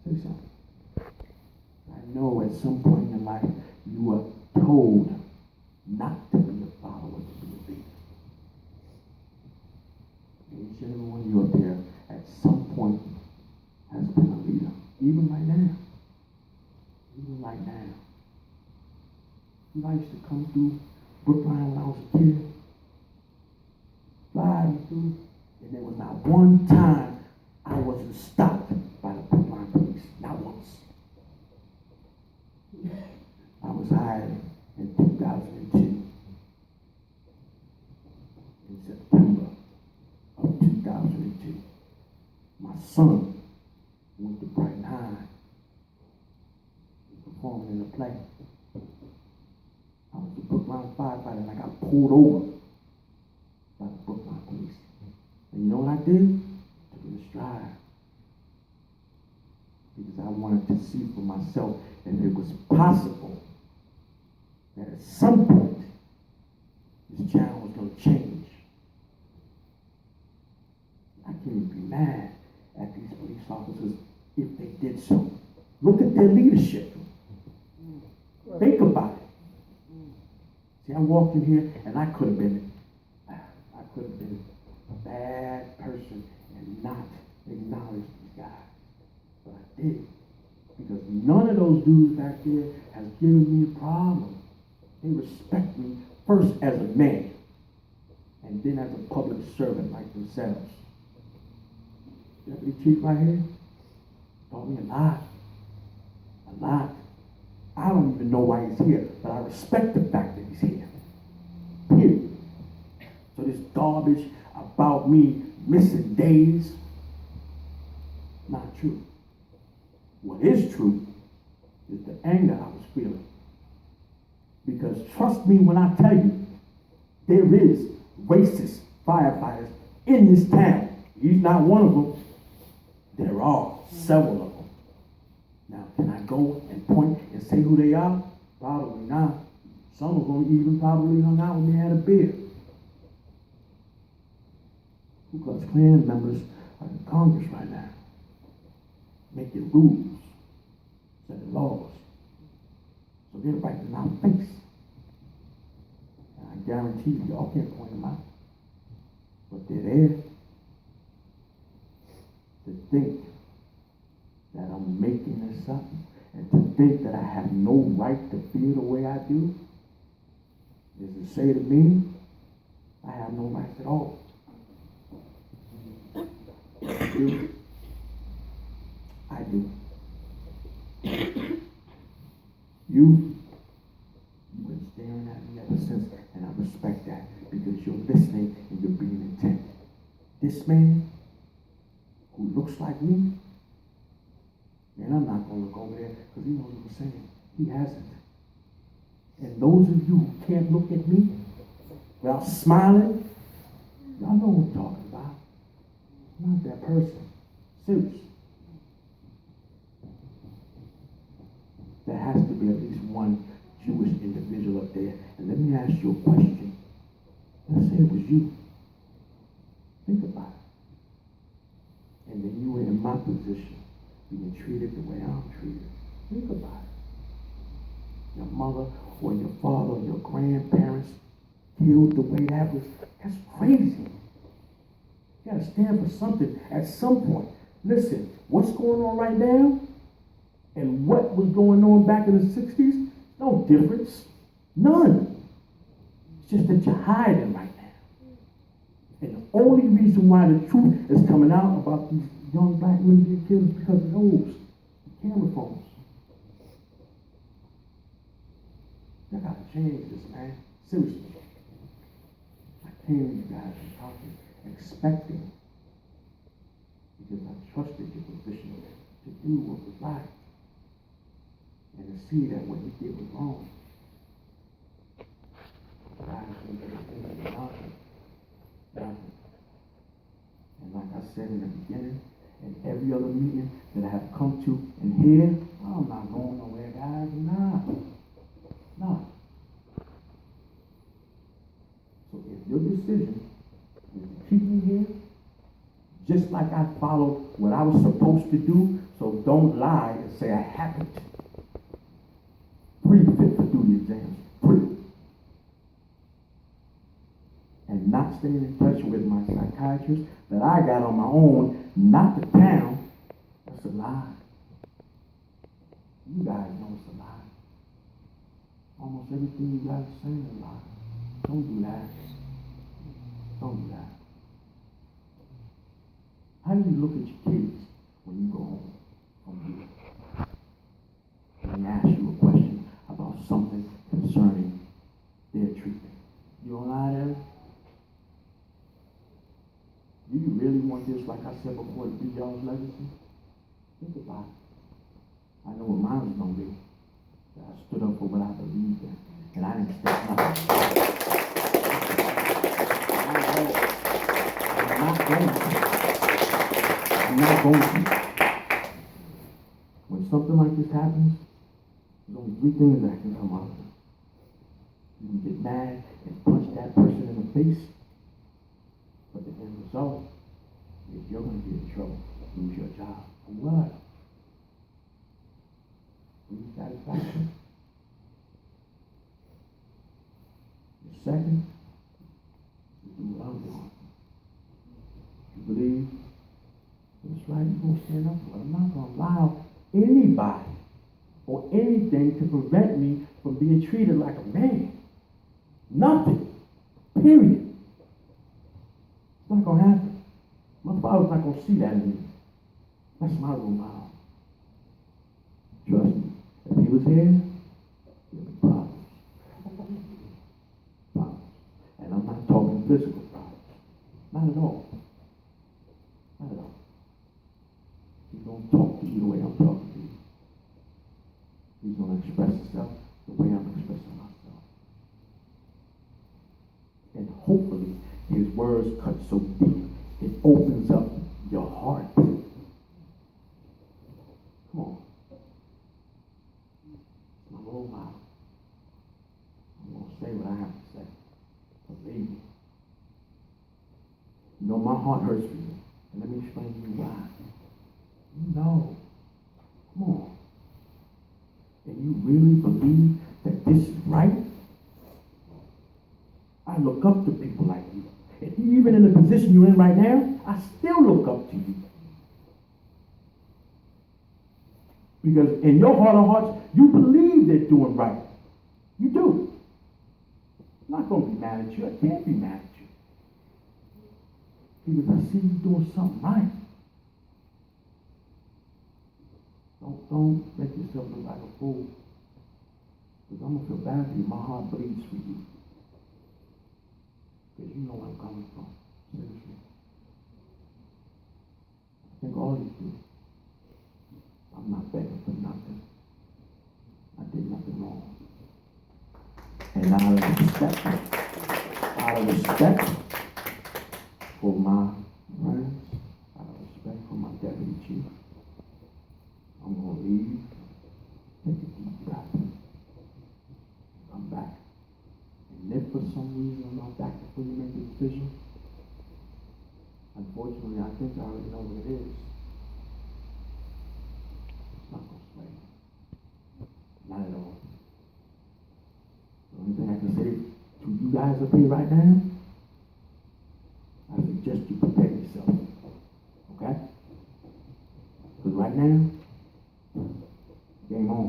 Say something. I know at some point in your life you were told not to be a follower, to be a leader. Each and every one of you up here at some point has been a leader. Even right now. Even right now. You know, I used to come through Brookline when I was a kid. Driving through, and there was not one time I wasn't stopped by the Brookline police. Not once. I was hired in 2002. In September of 2002. My son went to Brighton High. He performing in a play. I was a Brookline firefighter and I got pulled over by the Brookline police. And you know what I did? Took it in stride. Because I wanted to see for myself if it was possible that at some point this child was going to change. I can't even be mad at these police officers if they did so. Look at their leadership. Think about it. See, I walked in here and I could have been a bad person and not acknowledge these guys. But I did. Because none of those dudes back there has given me a problem. They respect me first as a man and then as a public servant like themselves. Deputy Chief right here taught me a lot. A lot. I don't even know why he's here, but I respect the fact that he's here. Period. So this garbage about me missing days, not true. What is true is the anger I was feeling. Because trust me when I tell you, there is racist firefighters in this town. He's not one of them. There are several of them. Now, can I go and point and say who they are? Probably not. Some of them even probably hung out with me and had a beer. Ku Klux Klan members are in Congress right now, making rules, setting laws. So they're right in our face. And I guarantee you, y'all can't point them out. But they're there to think that I'm making this up and to think that I have no right to feel the way I do is to say to me, I have no rights at all. I do. I do. You've been staring at me ever since, and I respect that because you're listening and you're being intent. This man who looks like me, and I'm not going to look over there because he knows what I'm saying. He hasn't. And those of you who can't look at me without smiling, y'all know what I'm talking about. I'm not that person. Seriously. There has to be at least one Jewish individual up there. And let me ask you a question. Let's say it was you. Think about it. And then you were in my position, being treated the way I'm treated. Think about it. Your mother or your father or your grandparents killed the way that was. That's crazy. You gotta stand for something at some point. Listen, what's going on right now and what was going on back in the 60s, no difference. None. It's just that you're hiding right now. And the only reason why the truth is coming out about these young black women getting killed is because of those camera phones. You gotta change this, man. Seriously. I came to you guys and talking, expecting, because I trusted your position to do what was right. And to see that what you did was wrong. Guys, nothing. Nothing. And like I said in the beginning, and every other meeting that I have come to and here, I'm not going nowhere, guys. No. So if your decision is to keep me here, just like I followed what I was supposed to do, so So don't lie and say I haven't. Pretty fit for duty exams. Pretty. And not staying in touch with my psychiatrist that I got on my own, not the town. That's a lie. You guys know it's a lie. Almost everything you guys are saying is a lie. Don't do that. Don't do that. How do you look at your kids when you go home from here? And they ask you a question about something concerning their treatment. You don't lie to them? Do you really want this, like I said before, to be y'all's legacy? Think about it. I know what mine was going to be. I stood up for what I believed in, and I didn't step nothing. I'm not going to. When something like this happens, there's only three things that can come out of it. You can get mad and punch that person in the face, but the end result is you're going to get in trouble, lose your job. For what? Satisfaction. The second, you do what I'm doing. You believe it's right, you're going to stand up for it. I'm not going to allow anybody or anything to prevent me from being treated like a man. Nothing. Period. It's not going to happen. My father's not going to see that in me. That's my role model. Trust me. If he was here, there'd be problems. Problems. And I'm not talking physical problems. Not at all. Not at all. He's going to talk to you the way I'm talking to you. He's going to express himself the way I'm expressing myself. And hopefully, his words cut so deep, it opens up your heart. Come on. My role model. I'm going to say what I have to say. Believe me. You know, my heart hurts for you. And let me explain to you why. You know. Come on. And you really believe that this is right? I look up to people like you. And even in the position you're in right now, I still look up to you. Because in your heart of hearts, you believe they're doing right. You do. I'm not going to be mad at you. I can't be mad at you. Because I see you doing something right. Don't make yourself look like a fool. Because I'm going to feel bad for you. My heart bleeds for you. Because you know where I'm coming from. Seriously. I think all of you do. I'm not begging for nothing. I did nothing wrong. And out of respect for my friends, out of respect for my deputy chief, I'm going to leave, take a deep breath, come back. And if for some reason I'm not back before you make the decision, unfortunately, I think I already know what it is. Not going to sway. Not at all. The only thing I can say to you guys up here right now, I suggest you protect yourself. Okay? Because right now, game on.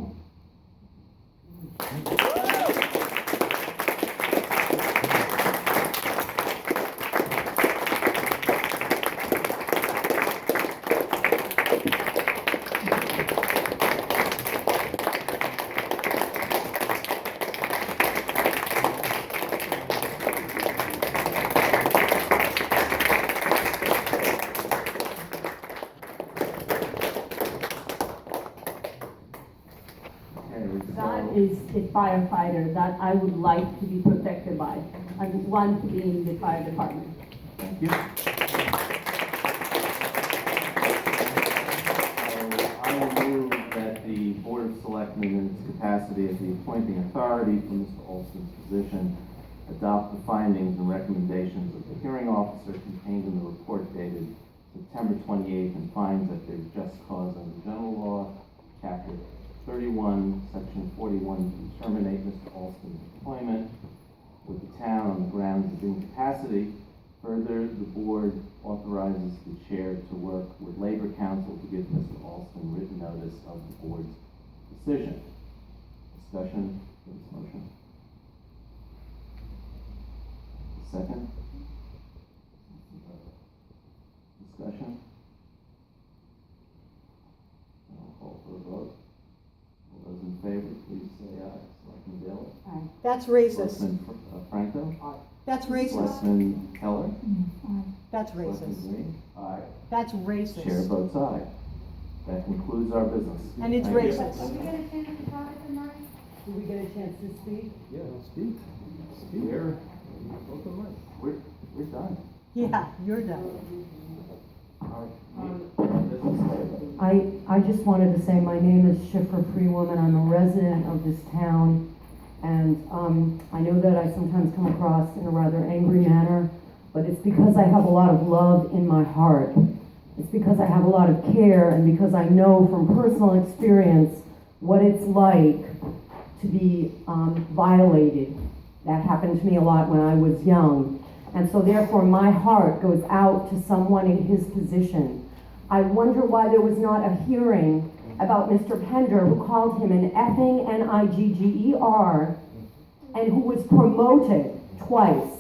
Is a firefighter that I would like to be protected by. I just want to be in the fire department. Thank you. I will move that the Board of Selectmen, in its capacity as the appointing authority for Mr. Alston's position, adopt the findings and recommendations of the hearing officer contained in the report dated September 28th and finds that there's just cause under general and terminate Mr. Alston's employment with the town on the grounds of incapacity. Further, the board authorizes the chair to work with Labor Council to give Mr. Alston written notice of the board's decision. Discussion for this motion. Second. Discussion. I'll call for a vote. All those in favor, please say aye. Selectman Daley? Aye. That's racist. Selectman Franco? That's racist. Selectman Keller? That's Selectman racist. Green? Aye. That's Chair racist. votes aye. That concludes our business. And it's Thank you. racist. Do we get a chance to speak? Yeah, speak. Speak. We're done. Yeah, you're done. I just wanted to say my name is Shifra Freewoman. I'm a resident of this town, and I know that I sometimes come across in a rather angry manner, but it's because I have a lot of love in my heart. It's because I have a lot of care, and because I know from personal experience what it's like to be violated. That happened to me a lot when I was young. And so therefore my heart goes out to someone in his position. I wonder why there was not a hearing about Mr. Pender, who called him an effing Nigger, and who was promoted twice.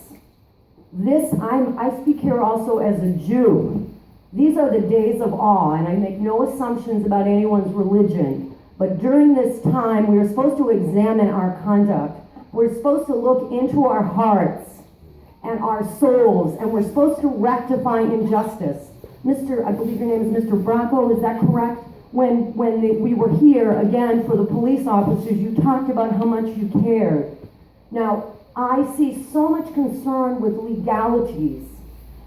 I speak here also as a Jew. These are the days of awe, and I make no assumptions about anyone's religion. But during this time, we are supposed to examine our conduct. We're supposed to look into our hearts and our souls, and we're supposed to rectify injustice. I believe your name is Mr. Bracco, is that correct? When we were here, again, for the police officers, you talked about how much you cared. Now, I see so much concern with legalities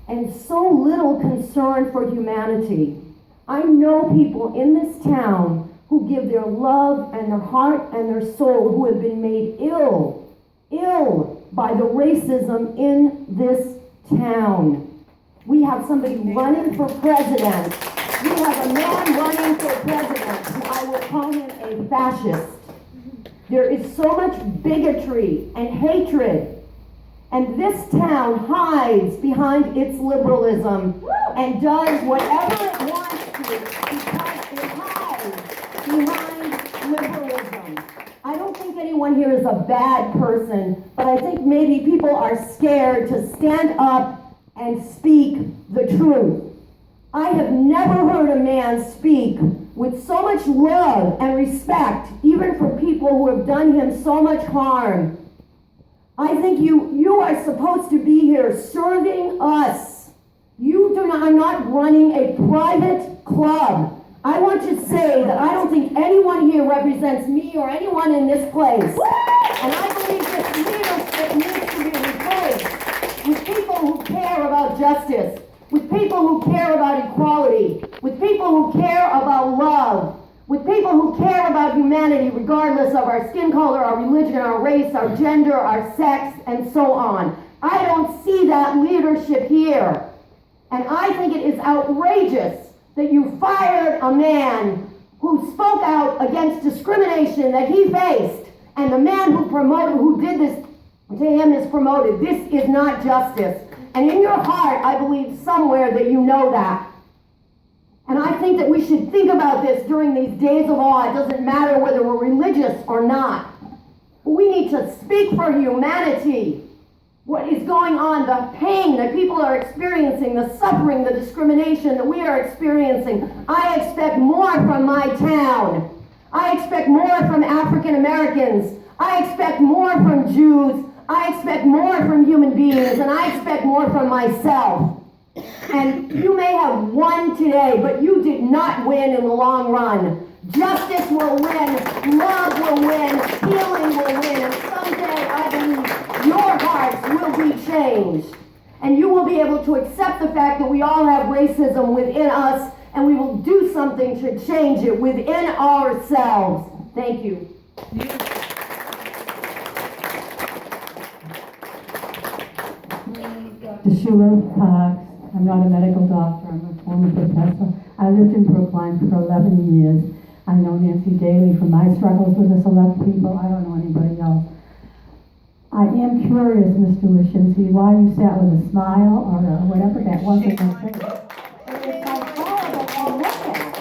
and so little concern for humanity. I know people in this town who give their love and their heart and their soul, who have been made ill by the racism in this town. We have somebody running for president. We have a man running for president who I will call him a fascist. There is so much bigotry and hatred, and this town hides behind its liberalism and does whatever it wants to because it hides behind liberalism. I don't think anyone here is a bad person, but I think maybe people are scared to stand up and speak the truth. I have never heard a man speak with so much love and respect, even for people who have done him so much harm. I think you are supposed to be here serving us. I'm not running a private club. I want to say that I don't think anyone here represents me or anyone in this place. And I believe this leadership needs to be replaced with people who care about justice, with people who care about equality, with people who care about love, with people who care about humanity regardless of our skin color, our religion, our race, our gender, our sex, and so on. I don't see that leadership here. And I think it is outrageous that you fired a man who spoke out against discrimination that he faced, and the man who did this to him is promoted. This is not justice. And in your heart, I believe somewhere that you know that. And I think that we should think about this during these days of awe. It doesn't matter whether we're religious or not. We need to speak for humanity. What is going on, the pain that people are experiencing, the suffering, the discrimination that we are experiencing. I expect more from my town. I expect more from African Americans. I expect more from Jews. I expect more from human beings, and I expect more from myself. And you may have won today, but you did not win in the long run. Justice will win, love will win, healing will win, and someday I believe your hearts will be changed. And you will be able to accept the fact that we all have racism within us, and we will do something to change it within ourselves. Thank you. Dr. Sheila Cox. I'm not a medical doctor. I'm a former professor. I lived in Brookline for 11 years. I know Nancy Daly from my struggles with the select people. I don't know anybody else. I am curious, Mr. Wyszynski, why you sat with a smile or whatever that was at my face. It's like horrible to look at.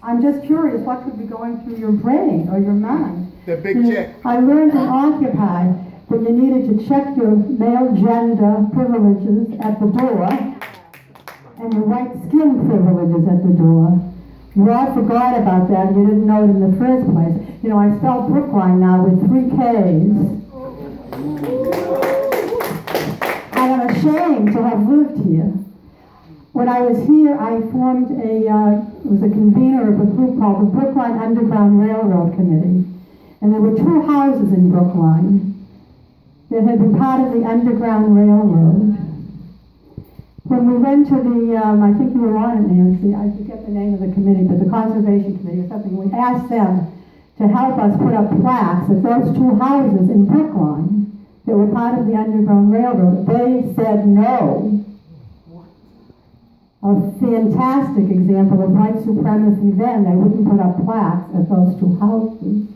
I'm just curious what could be going through your brain or your mind. The big check. I learned in Occupy that you needed to check your male gender privileges at the door and your white skin privileges at the door. You all forgot about that and you didn't know it in the first place. You know, I spelled Brookline now with 3 Ks. And I'm ashamed to have lived here. When I was here, I formed was a convener of a group called the Brookline Underground Railroad Committee. And there were 2 houses in Brookline that had been part of the Underground Railroad. When we went to the, I think you were on it, Nancy, I forget the name of the committee, but the Conservation Committee or something, we asked them to help us put up plaques at those 2 houses in Brookline that were part of the Underground Railroad. They said no. A fantastic example of white supremacy then. They wouldn't put up plaques at those 2 houses.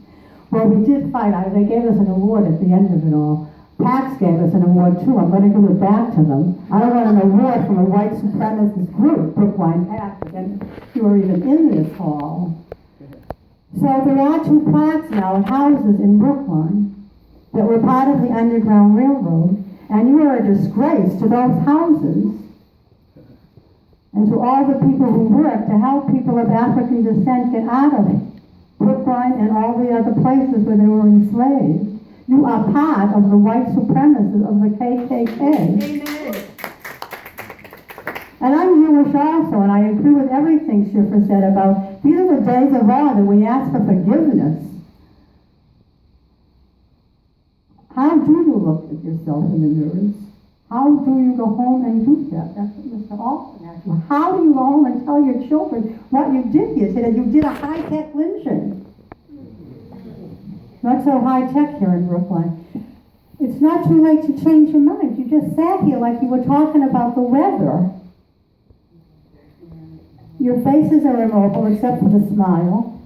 Well, we did fight. They gave us an award at the end of it all. PAX gave us an award too. I'm going to give it back to them. I don't want an award from a white supremacist group, Brookline PAX, and you were even in this hall. So there are 2 plaques now at houses in Brookline that were part of the Underground Railroad, and you are a disgrace to those houses and to all the people who work to help people of African descent get out of Brookline and all the other places where they were enslaved. You are part of the white supremacists of the KKK. Amen. And I'm Jewish also, and I agree with everything Schiffer said about these are the days of awe that we ask for forgiveness. How do you look at yourself in the mirrors? How do you go home and do that? That's what Mr. Alston asked you. How do you go home and tell your children what you did here today? You did a high-tech lynching. Not so high-tech here in Brookline. It's not too late to change your mind. You just sat here like you were talking about the weather. Your faces are immobile except for the smile.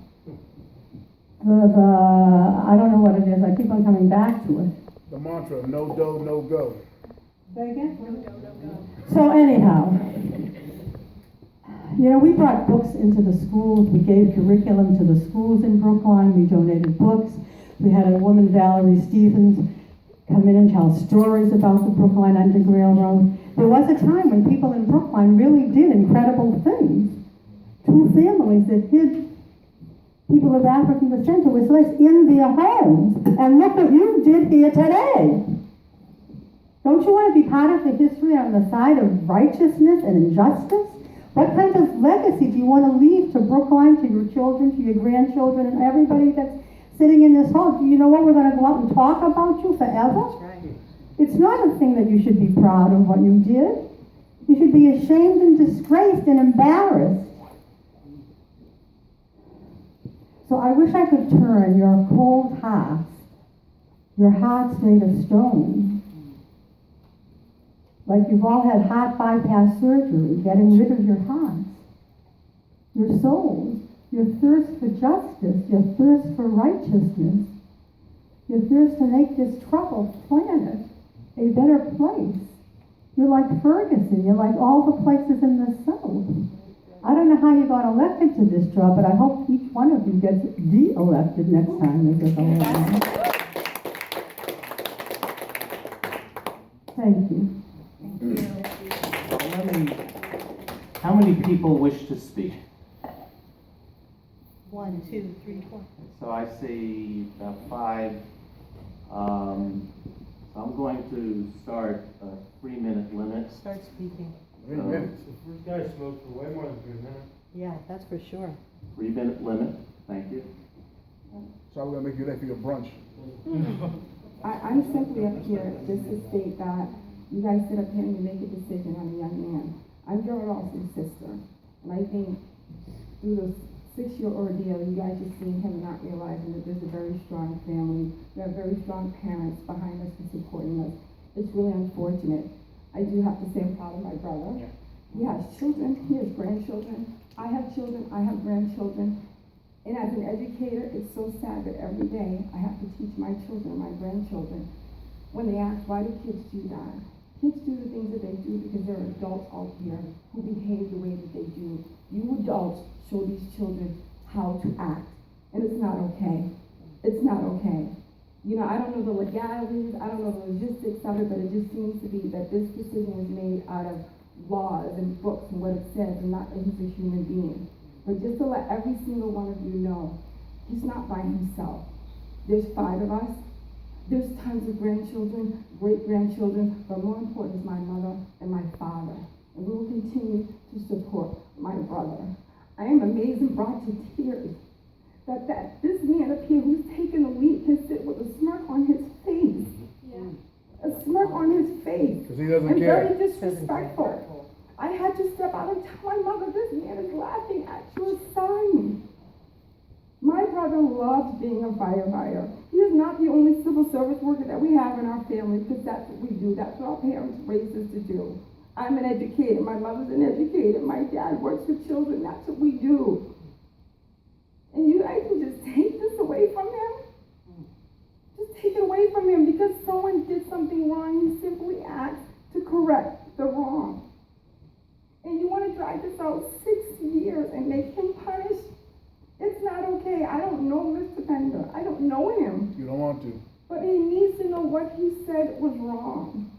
I don't know what it is. I keep on coming back to it. The mantra, no dough, no go. Say again? So anyhow, you know, we brought books into the schools. We gave curriculum to the schools in Brookline. We donated books. We had a woman, Valerie Stevens, come in and tell stories about the Brookline Underground Railroad. There was a time when people in Brookline really did incredible things. 2 families that hid people of African descent who were slaves in their homes. And look what you did here today. Don't you want to be part of the history on the side of righteousness and injustice? What kind of legacy do you want to leave to Brookline, to your children, to your grandchildren, and everybody that's sitting in this hall? Do you know what? We're going to go out and talk about you forever? That's right. It's not a thing that you should be proud of what you did. You should be ashamed and disgraced and embarrassed. So I wish I could turn your cold hearts, your hearts made of stone, like you've all had heart bypass surgery, getting rid of your hearts, your souls, your thirst for justice, your thirst for righteousness, your thirst to make this troubled planet a better place. You're like Ferguson, you're like all the places in the South. I don't know how you got elected to this job, but I hope each one of you gets de-elected next time as a go along. Thank you. How many people wish to speak? 1, 2, 3, 4. So I see about 5. So I'm going to start a 3-minute limit. Start speaking. 3 minutes. The first guy smoked for way more than 3 minutes. Yeah, that's for sure. 3-minute limit, thank you. So I'm gonna make you late for your brunch. I'm simply up here just to state that you guys sit up here and you make a decision on a young man. I'm Gerald Alston's sister, and I think through the 6-year ordeal, you guys have seen him not realizing that there's a very strong family, there are very strong parents behind us and supporting us. It's really unfortunate. I do have to say I'm proud of my brother. He has children, he has grandchildren. I have children, I have grandchildren, and as an educator, it's so sad that every day I have to teach my children, my grandchildren, when they ask, why do kids do that? Kids do the things that they do because there are adults out here who behave the way that they do. You adults show these children how to act, and it's not okay. It's not okay. You know, I don't know the legalities, I don't know the logistics of it, but it just seems to be that this decision is made out of laws and books and what it says, and not that he's a human being. But just to let every single one of you know, he's not by himself. There's 5 of us. There's tons of grandchildren, great-grandchildren, but more important is my mother and my father. And we will continue to support my brother. I am amazed and brought to tears that this man up here who's taken the lead can sit with a smirk on his face. Yeah. A smirk on his face. Because he doesn't and care. very disrespectful. I had to step out and tell my mother, this man is laughing at your son. My brother loves being a firefighter. He is not the only civil service worker that we have in our family, because that's what we do. That's what our parents raised us to do. I'm an educator. My mother's an educator. My dad works with children. That's what we do. And you guys can just take this away from him? Just take it away from him because someone did something wrong. He simply asked to correct the wrong. And you want to drag this out 6 years and make him punished? It's not okay. I don't know Mr. Pender. I don't know him. You don't want to. But he needs to know what he said was wrong.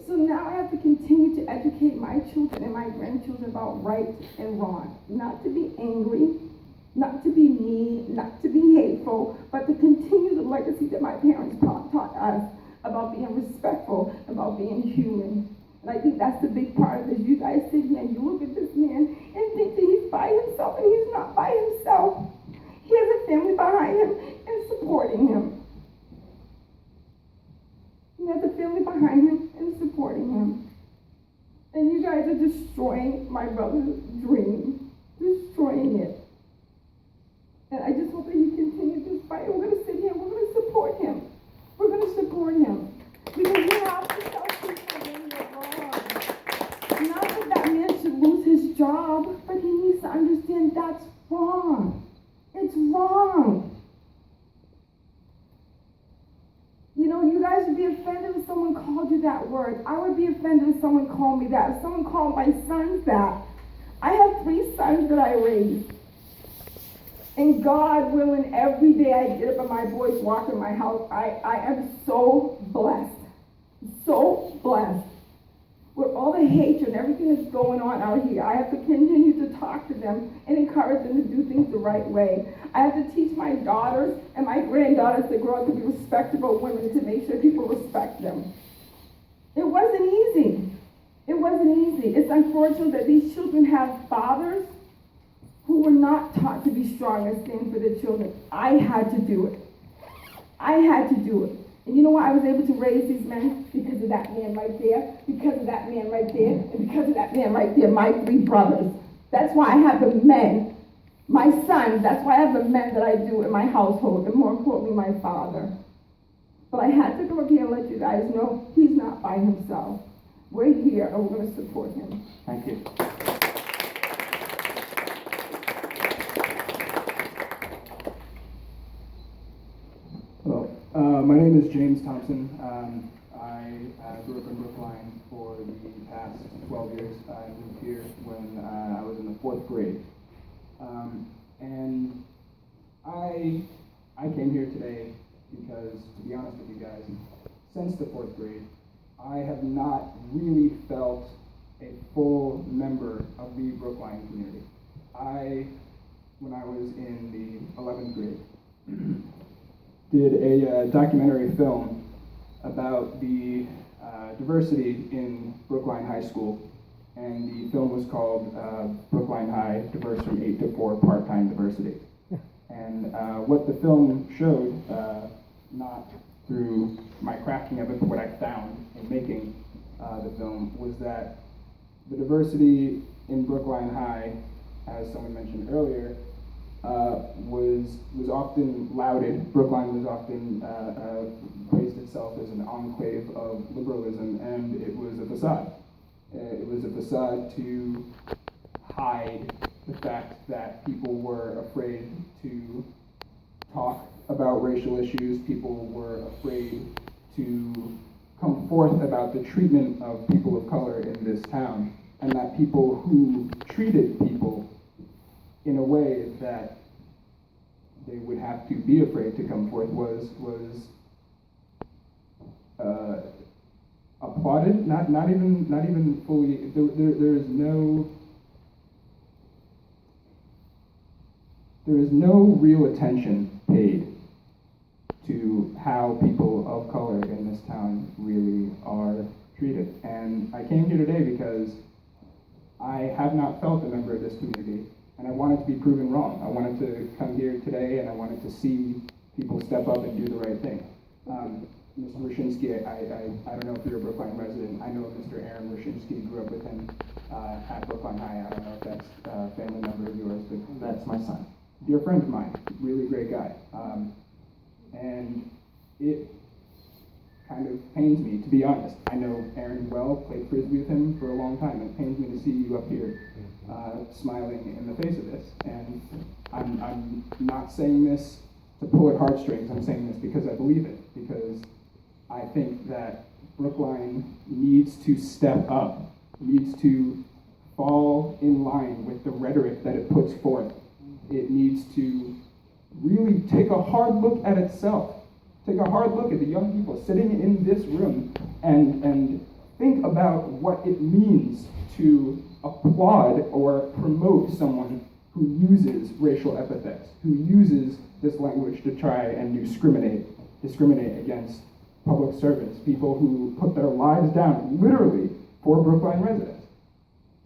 So now I have to continue to educate my children and my grandchildren about right and wrong. Not to be angry, not to be mean, not to be hateful, but to continue the legacy that my parents taught us about being respectful, about being human. And I think that's the big part of this. You guys sit here and you look at this man and think that he's by himself, and he's not by himself. He has a family behind him and supporting him. He has a family behind him and supporting him. And you guys are destroying my brother's dream. Destroying it. And I just hope that he continues this fight. We're going to sit here and we're going to support him. We're going to support him. Because you have to tell people when you're wrong. Not that that man should lose his job, but he needs to understand that's wrong. It's wrong. You know, you guys would be offended if someone called you that word. I would be offended if someone called me that. If someone called my sons that. I have 3 sons that I raised. And God willing, every day I get up and my boys walk in my house, I am so blessed. So blessed. With all the hatred and everything that's going on out here, I have to continue to talk to them and encourage them to do things the right way. I have to teach my daughters and my granddaughters to grow up to be respectable women, to make sure people respect them. It wasn't easy. It wasn't easy. It's unfortunate that these children have fathers who were not taught to be strong and stand for their children. I had to do it. I had to do it. And you know why I was able to raise these men? Because of that man right there, because of that man right there, and because of that man right there, my 3 brothers. That's why I have the men, my sons, that's why I have the men that I do in my household, and more importantly, my father. But I had to come up here and let you guys know he's not by himself. We're here, and we're going to support him. Thank you. Hello, my name is James Thompson. I grew up in Brookline for the past 12 years. I moved here when I was in the 4th grade. And I came here today because, to be honest with you guys, since the 4th grade, I have not really felt a full member of the Brookline community. When I was in the 11th grade, did a documentary film about the diversity in Brookline High School, and the film was called Brookline High, Diverse from 8 to 4, Part-Time Diversity. And what the film showed, not through my crafting of it, but what I found in making the film, was that the diversity in Brookline High, as someone mentioned earlier, was often lauded. Brookline was often praised itself as an enclave of liberalism, and it was a facade. It was a facade to hide the fact that people were afraid to talk about racial issues, people were afraid to come forth about the treatment of people of color in this town, and that people who treated people in a way that they would have to be afraid to come forth was applauded, not even fully. There is no real attention paid to how people of color in this town really are treated. And I came here today because I have not felt a member of this community, and I wanted to be proven wrong. I wanted to come here today, and I wanted to see people step up and do the right thing. Mr. Rushinsky, I don't know if you're a Brookline resident. I know Mr. Aaron Rushinsky, grew up with him at Brookline High. I don't know if that's a family member of yours, but That's my son. dear friend of mine, really great guy. And it kind of pains me, to be honest. I know Aaron well, played Frisbee with him for a long time, and it pains me to see you up here smiling in the face of this. And I'm not saying this to pull at heartstrings, I'm saying this because I believe it, because I think that Brookline needs to step up, needs to fall in line with the rhetoric that it puts forth. It needs to really take a hard look at itself. Take a hard look at the young people sitting in this room and think about what it means to applaud or promote someone who uses racial epithets, who uses this language to try and discriminate against public servants, people who put their lives down literally for Brookline residents.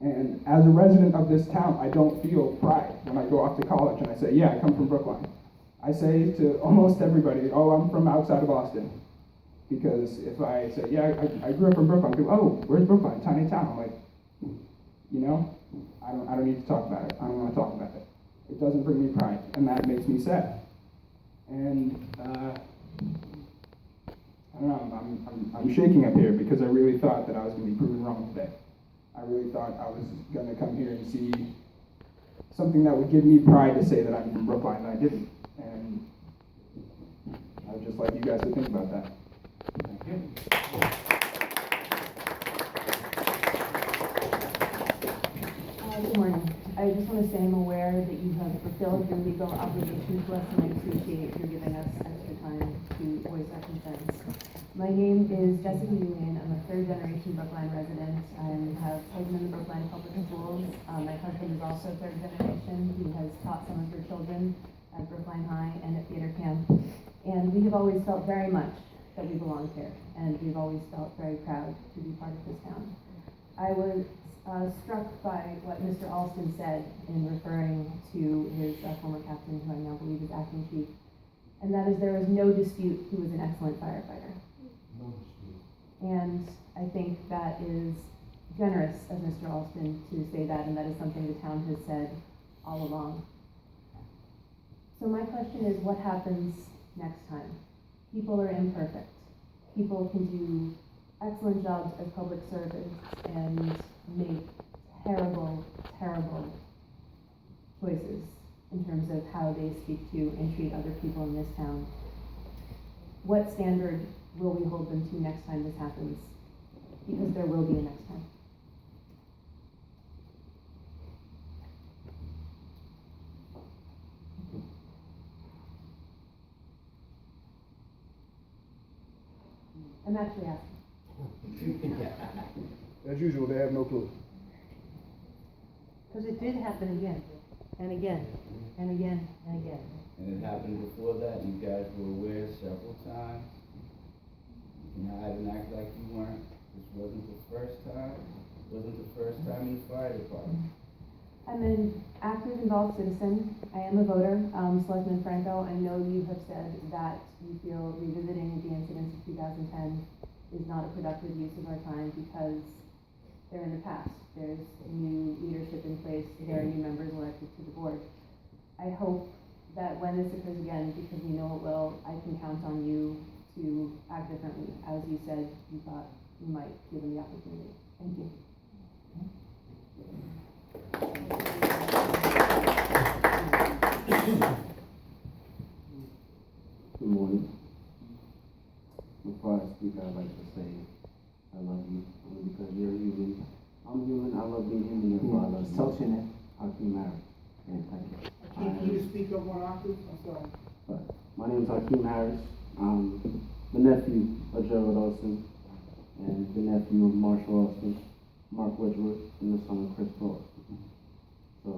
And as a resident of this town, I don't feel pride when I go off to college and I say, yeah, I come from Brookline. I say to almost everybody, oh, I'm from outside of Austin. Because if I say, yeah, I grew up in Brookline, people, oh, where's Brookline? Tiny town. I'm like, you know, I don't need to talk about it. I don't want to talk about it. It doesn't bring me pride, and that makes me sad. And I don't know, I'm shaking up here because I really thought that I was going to be proven wrong today. I really thought I was going to come here and see something that would give me pride to say that I'm from Brookline, and I didn't. And I would just like you guys to think about that. Thank you. Good morning. I just want to say I'm aware that you have fulfilled your legal obligation to us, and I appreciate your giving us extra time to voice our concerns. My name is Jessica Union. I'm a third-generation Brookline resident. I have children in the Brookline Public Schools. My husband is also third generation. He has taught some of your children at Brookline High and at theater camp. And we have always felt very much that we belong here, and we've always felt very proud to be part of this town. I was struck by what Mr. Alston said in referring to his former captain, who I now believe is acting chief, and that is there is no dispute he was an excellent firefighter. No dispute. And I think that is generous of Mr. Alston to say that, and that is something the town has said all along. So my question is, what happens next time? People are imperfect. People can do excellent jobs as public servants and make terrible, terrible choices in terms of how they speak to and treat other people in this town. What standard will we hold them to next time this happens? Because there will be a next time. I'm actually asking. As usual, they have no clue. Because it did happen again, and again, and again, and again. And it happened before that, you guys were aware several times. You know, I didn't act like you weren't. This wasn't the first time. It wasn't the first time in the fire department. I'm an active, involved citizen. I am a voter. Selectman Franco, I know you have said that you feel revisiting the incidents of 2010 is not a productive use of our time because they're in the past. There's new leadership in place. There are new members elected to the board. I hope that when this occurs again, because we know it will, I can count on you to act differently. As you said, you thought you might given the opportunity. Thank you. Good morning. Before I speak, I'd like to say I love you only because you're human. I'm human. I love being human. Therefore, I love you. Tell us your name. Hakeem Harris. And thank you. Can you speak up one octave? I'm sorry. My name is Hakeem Harris. I'm the nephew of Gerald Alston and the nephew of Marshall Alston, Mark Wedgwood, and the son of Chris Alston. So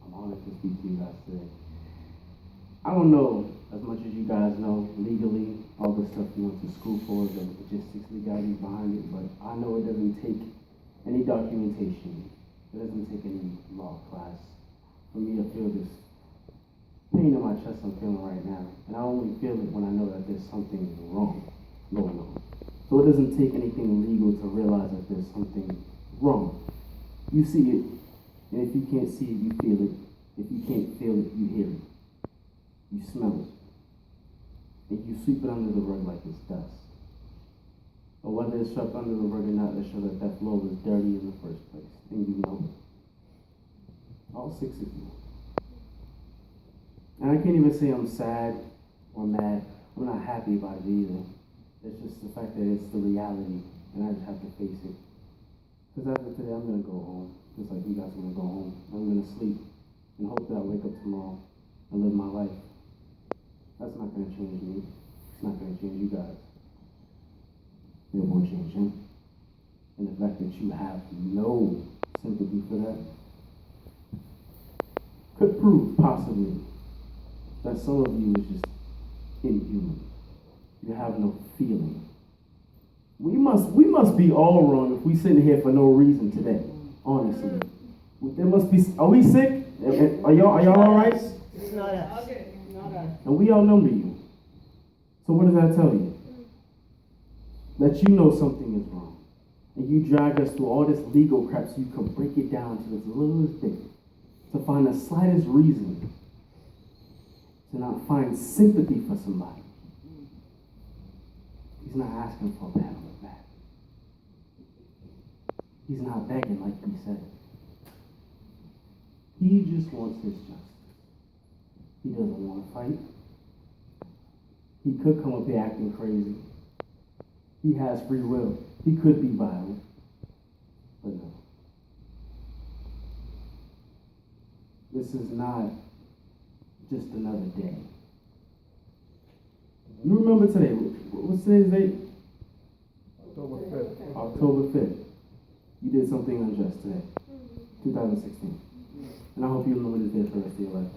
I'm honored to speak to you guys today. I don't know as much as you guys know legally, all the stuff you went to school for, the logistics, legalities behind it, but I know it doesn't take any documentation. It doesn't take any law class for me to feel this pain in my chest I'm feeling right now. And I only feel it when I know that there's something wrong going on. So it doesn't take anything legal to realize that there's something wrong. You see it, and if you can't see it, you feel it. If you can't feel it, you hear it. You smell it. And you sweep it under the rug like it's dust. Or whether it's swept under the rug or not, that shows that that floor was dirty in the first place. And you know it. All six of you. And I can't even say I'm sad or mad. I'm not happy about it either. It's just the fact that it's the reality. And I just have to face it. Because after today, I'm going to go home. Just like you guys are going to go home. I'm going to sleep. And hope that I wake up tomorrow and live my life. That's not going to change me. It's not going to change you guys. It won't change him. And the fact that you have no sympathy for that could prove, possibly, that some of you is just inhuman. You have no feeling. We must be all wrong if we sitting here for no reason today. Honestly. There must be, are we sick? Are y'all all right? It's not us. And we outnumber you. So what does that tell you? That you know something is wrong. And you drag us through all this legal crap so you can break it down to its littlest bit. To find the slightest reason to not find sympathy for somebody. He's not asking for a pat on the back. He's not begging like he said. He just wants his justice. He doesn't want to fight. He could come up here acting crazy. He has free will. He could be violent. But no. This is not just another day. You remember today. What's today's date? October 5th. October 5th. You did something unjust today. 2016. And I hope you remember this day for the rest of your life.